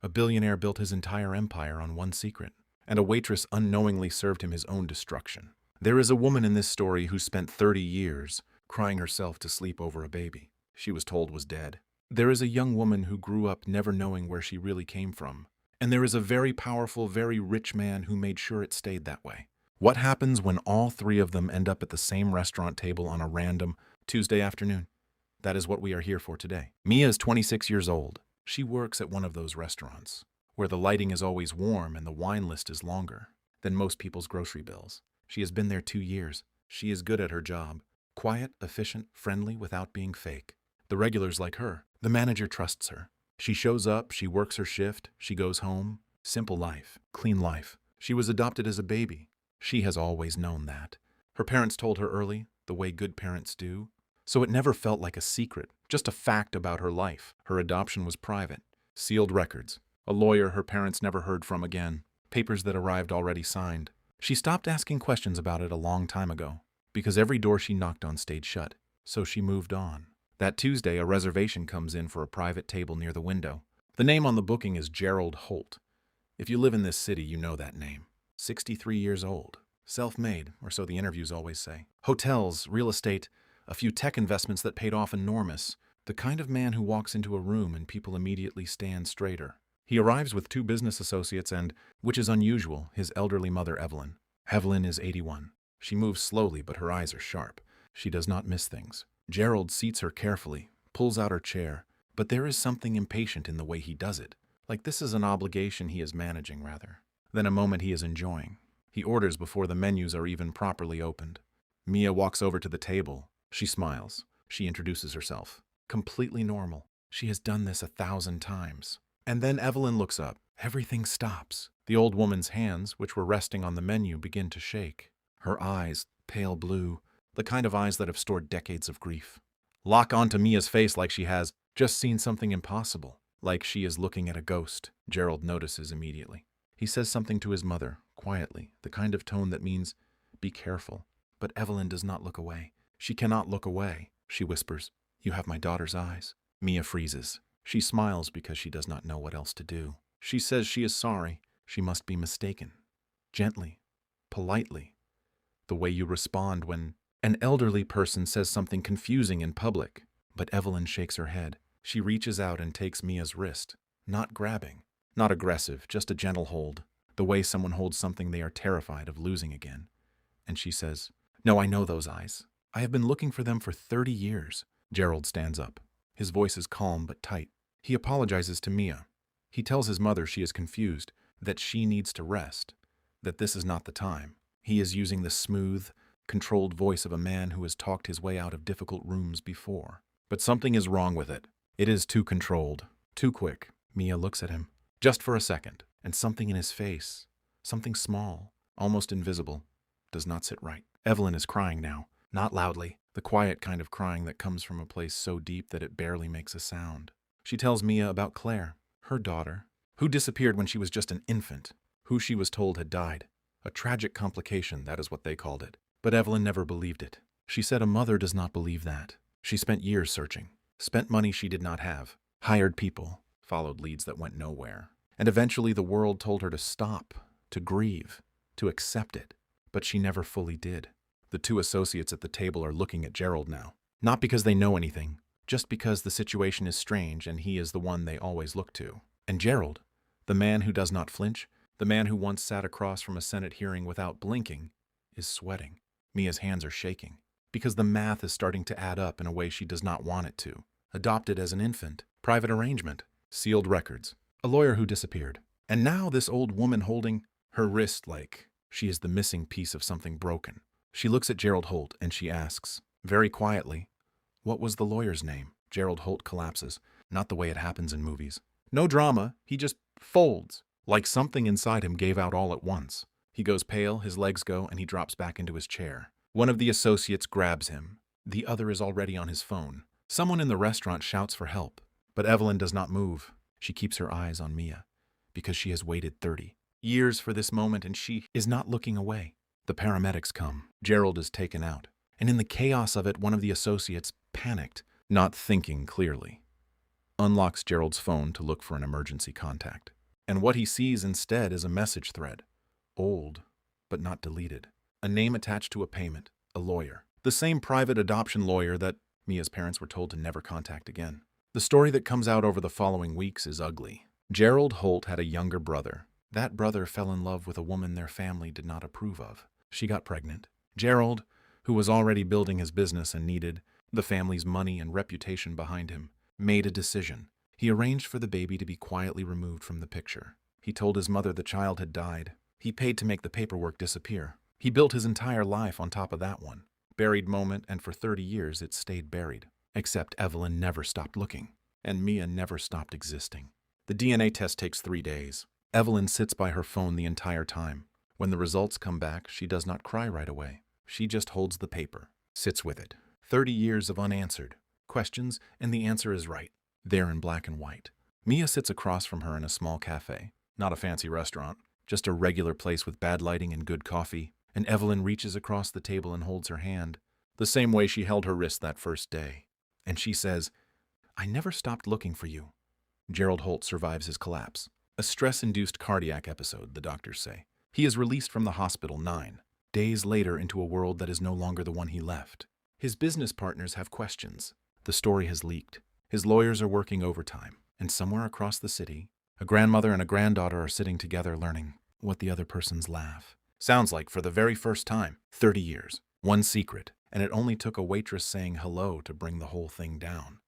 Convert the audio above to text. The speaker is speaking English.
A billionaire built his entire empire on one secret, and a waitress unknowingly served him his own destruction. There is a woman in this story who spent 30 years crying herself to sleep over a baby she was told was dead. There is a young woman who grew up never knowing where she really came from. And there is a very powerful, very rich man who made sure it stayed that way. What happens when all three of them end up at the same restaurant table on a random Tuesday afternoon? That is what we are here for today. Mia is 26 years old. She works at one of those restaurants, where the lighting is always warm and the wine list is longer than most people's grocery bills. She has been there 2 years. She is good at her job. Quiet, efficient, friendly, without being fake. The regulars like her. The manager trusts her. She shows up, she works her shift, she goes home. Simple life, clean life. She was adopted as a baby. She has always known that. Her parents told her early, the way good parents do. So it never felt like a secret, just a fact about her life. Her adoption was private. Sealed records. A lawyer her parents never heard from again. Papers that arrived already signed. She stopped asking questions about it a long time ago, because every door she knocked on stayed shut. So she moved on. That Tuesday, a reservation comes in for a private table near the window. The name on the booking is Gerald Holt. If you live in this city, you know that name. 63 years old. Self-made, or so the interviews always say. Hotels, real estate, a few tech investments that paid off enormous. The kind of man who walks into a room and people immediately stand straighter. He arrives with 2 business associates and, which is unusual, his elderly mother Evelyn. Evelyn is 81. She moves slowly, but her eyes are sharp. She does not miss things. Gerald seats her carefully, pulls out her chair, but there is something impatient in the way he does it, like this is an obligation he is managing, rather, than a moment he is enjoying. He orders before the menus are even properly opened. Mia walks over to the table. She smiles. She introduces herself. Completely normal. She has done this 1,000 times. And then Evelyn looks up. Everything stops. The old woman's hands, which were resting on the menu, begin to shake. Her eyes, pale blue, the kind of eyes that have stored decades of grief, lock onto Mia's face like she has just seen something impossible, like she is looking at a ghost. Gerald notices immediately. He says something to his mother, quietly, the kind of tone that means, be careful. But Evelyn does not look away. She cannot look away. She whispers, you have my daughter's eyes. Mia freezes. She smiles because she does not know what else to do. She says she is sorry. She must be mistaken. Gently, politely, the way you respond when an elderly person says something confusing in public. But Evelyn shakes her head. She reaches out and takes Mia's wrist. Not grabbing, not aggressive, just a gentle hold. The way someone holds something they are terrified of losing again. And she says, no, I know those eyes. I have been looking for them for 30 years. Gerald stands up. His voice is calm but tight. He apologizes to Mia. He tells his mother she is confused, that she needs to rest, that this is not the time. He is using the smooth, controlled voice of a man who has talked his way out of difficult rooms before. But something is wrong with it. It is too controlled, too quick. Mia looks at him, just for a second, and something in his face, something small, almost invisible, does not sit right. Evelyn is crying now, not loudly, the quiet kind of crying that comes from a place so deep that it barely makes a sound. She tells Mia about Claire, her daughter, who disappeared when she was just an infant, who she was told had died. A tragic complication, that is what they called it. But Evelyn never believed it. She said a mother does not believe that. She spent years searching, spent money she did not have, hired people, followed leads that went nowhere. And eventually the world told her to stop, to grieve, to accept it. But she never fully did. The 2 associates at the table are looking at Gerald now. Not because they know anything, just because the situation is strange and he is the one they always look to. And Gerald, the man who does not flinch, the man who once sat across from a Senate hearing without blinking, is sweating. Mia's hands are shaking, because the math is starting to add up in a way she does not want it to. Adopted as an infant, private arrangement, sealed records, a lawyer who disappeared. And now this old woman holding her wrist like she is the missing piece of something broken. She looks at Gerald Holt and she asks, very quietly, what was the lawyer's name? Gerald Holt collapses, not the way it happens in movies. No drama, he just folds, like something inside him gave out all at once. He goes pale, his legs go, and he drops back into his chair. One of the associates grabs him. The other is already on his phone. Someone in the restaurant shouts for help, but Evelyn does not move. She keeps her eyes on Mia, because she has waited 30 years for this moment and she is not looking away. The paramedics come. Gerald is taken out. And in the chaos of it, one of the associates panicked, not thinking clearly. unlocks Gerald's phone to look for an emergency contact. And what he sees instead is a message thread. Old, but not deleted. A name attached to a payment. A lawyer. The same private adoption lawyer that Mia's parents were told to never contact again. The story that comes out over the following weeks is ugly. Gerald Holt had a younger brother. That brother fell in love with a woman their family did not approve of. She got pregnant. Gerald, who was already building his business and needed the family's money and reputation behind him, made a decision. He arranged for the baby to be quietly removed from the picture. He told his mother the child had died. He paid to make the paperwork disappear. He built his entire life on top of that one. Buried moment, and for 30 years it stayed buried. Except Evelyn never stopped looking, and Mia never stopped existing. The DNA test takes 3 days. Evelyn sits by her phone the entire time. When the results come back, she does not cry right away. She just holds the paper, sits with it. 30 years of unanswered questions, and the answer is right, there in black and white. Mia sits across from her in a small cafe. Not a fancy restaurant, just a regular place with bad lighting and good coffee. And Evelyn reaches across the table and holds her hand, the same way she held her wrist that first day. And she says, "I never stopped looking for you." Gerald Holt survives his collapse. A stress-induced cardiac episode, the doctors say. He is released from the hospital 9 days later into a world that is no longer the one he left. His business partners have questions. The story has leaked. His lawyers are working overtime. And somewhere across the city, a grandmother and a granddaughter are sitting together learning what the other person's laugh sounds like for the very first time. 30 years. One secret. And it only took a waitress saying hello to bring the whole thing down.